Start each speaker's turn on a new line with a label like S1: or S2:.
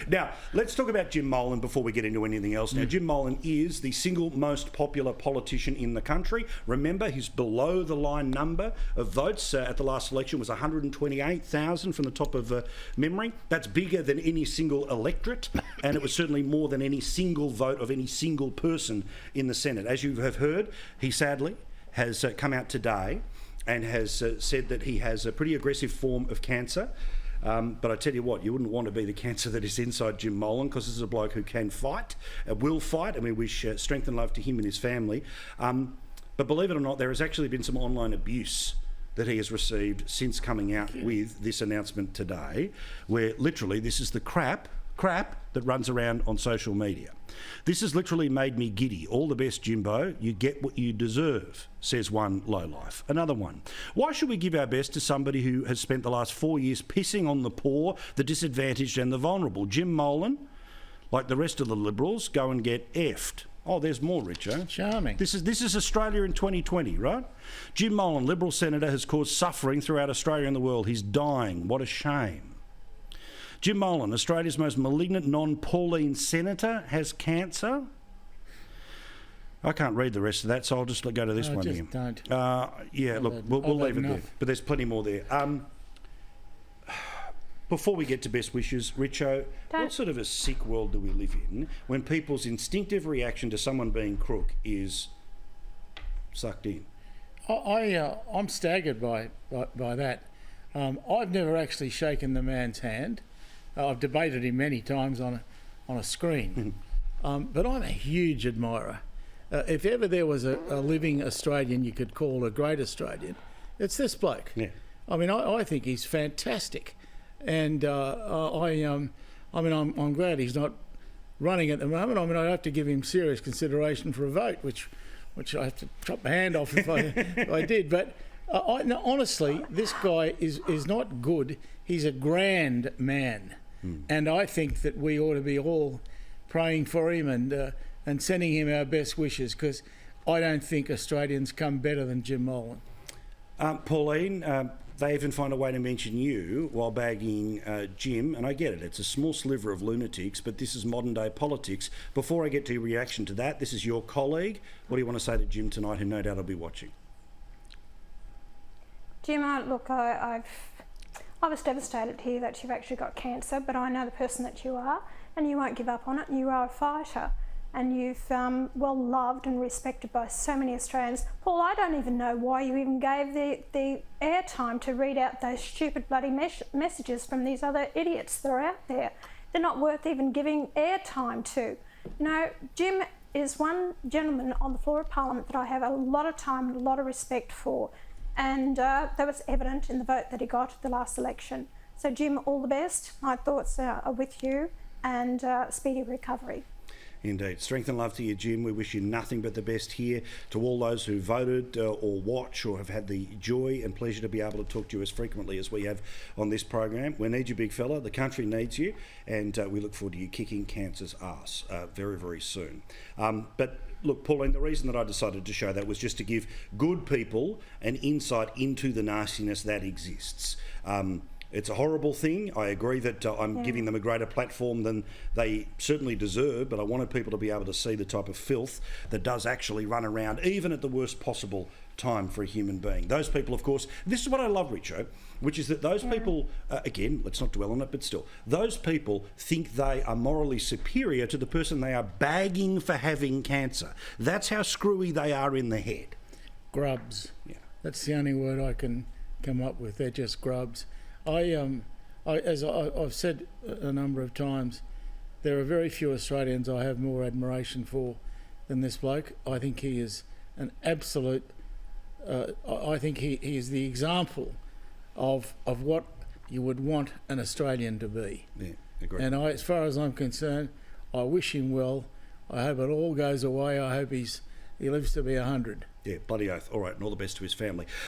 S1: Now, let's talk about Jim Molan before we get into anything else. Now, Jim Molan is the single most popular politician in the country. Remember, his below-the-line number of votes at the last election was 128,000 from the top of memory. That's bigger than any single electorate, and it was certainly more than any single vote of any single person in the Senate. As you have heard, he sadly has come out today and has said that he has a pretty aggressive form of cancer. But I tell you what, you wouldn't want to be the cancer that is inside Jim Molan, because this is a bloke who can fight, will fight, and we wish strength and love to him and his family. But believe it or not, there has actually been some online abuse that he has received since coming out with this announcement today, where literally this is the crap that runs around on social media. This has literally made me giddy. All the best, Jimbo. You get what you deserve, says one lowlife. Another one. Why should we give our best to somebody who has spent the last 4 years pissing on the poor, the disadvantaged and the vulnerable? Jim Molan, like the rest of the Liberals, go and get effed. Oh, there's more, Richo.
S2: Charming.
S1: This is Australia in 2020, right? Jim Molan, Liberal Senator, has caused suffering throughout Australia and the world. He's dying. What a shame. Jim Molan, Australia's most malignant non-Pauline senator, has cancer. I can't read the rest of that, so I'll just go to this one
S2: just
S1: here.
S2: Don't.
S1: Yeah, look, we'll leave it there. But there's plenty more there. Before we get to best wishes, Richo, what sort of a sick world do we live in when people's instinctive reaction to someone being crook is sucked in?
S2: I'm staggered by that. I've never actually shaken the man's hand. I've debated him many times on a screen, but I'm a huge admirer. If ever there was a living Australian you could call a great Australian, it's this bloke.
S1: Yeah.
S2: I mean, I think he's fantastic, and I'm glad he's not running at the moment. I mean, I'd have to give him serious consideration for a vote, which I have to chop my hand off if I did. But no, honestly, this guy is not good. He's a grand man. And I think that we ought to be all praying for him and sending him our best wishes, because I don't think Australians come better than Jim Molan.
S1: Pauline, they even find a way to mention you while bagging Jim, and I get it, it's a small sliver of lunatics, but this is modern day politics. Before I get to your reaction to that, this is your colleague. What do you want to say to Jim tonight, who no doubt will be watching?
S3: Jim, look, I was devastated to hear that you've actually got cancer, but I know the person that you are, and you won't give up on it, and you are a fighter, and you've well loved and respected by so many Australians. Paul, I don't even know why you even gave the airtime to read out those stupid bloody messages from these other idiots that are out there. They're not worth even giving airtime to. You know, Jim is one gentleman on the floor of Parliament that I have a lot of time and a lot of respect for. And that was evident in the vote that he got at the last election. So, Jim, all the best. My thoughts are with you, and speedy recovery.
S1: Indeed. Strength and love to you, Jim. We wish you nothing but the best here. To all those who voted or watch or have had the joy and pleasure to be able to talk to you as frequently as we have on this program, we need you, big fella. The country needs you, and we look forward to you kicking cancer's ass very, very soon. But look, Pauline, the reason that I decided to show that was just to give good people an insight into the nastiness that exists. It's a horrible thing. I agree that I'm giving them a greater platform than they certainly deserve, but I wanted people to be able to see the type of filth that does actually run around, even at the worst possible time for a human being. Those people, of course, this is what I love, Richo, which is that those people, again, let's not dwell on it, but still, those people think they are morally superior to the person they are bagging for having cancer. That's how screwy they are in the head.
S2: Grubs.
S1: Yeah.
S2: That's the only word I can come up with. They're just grubs. As I've said a number of times, there are very few Australians I have more admiration for than this bloke. I think he is an absolute. I think he is the example of what you would want an Australian to be.
S1: Yeah, agree.
S2: And as far as I'm concerned, I wish him well. I hope it all goes away. I hope he lives to be 100.
S1: Yeah, bloody oath. All right, and all the best to his family.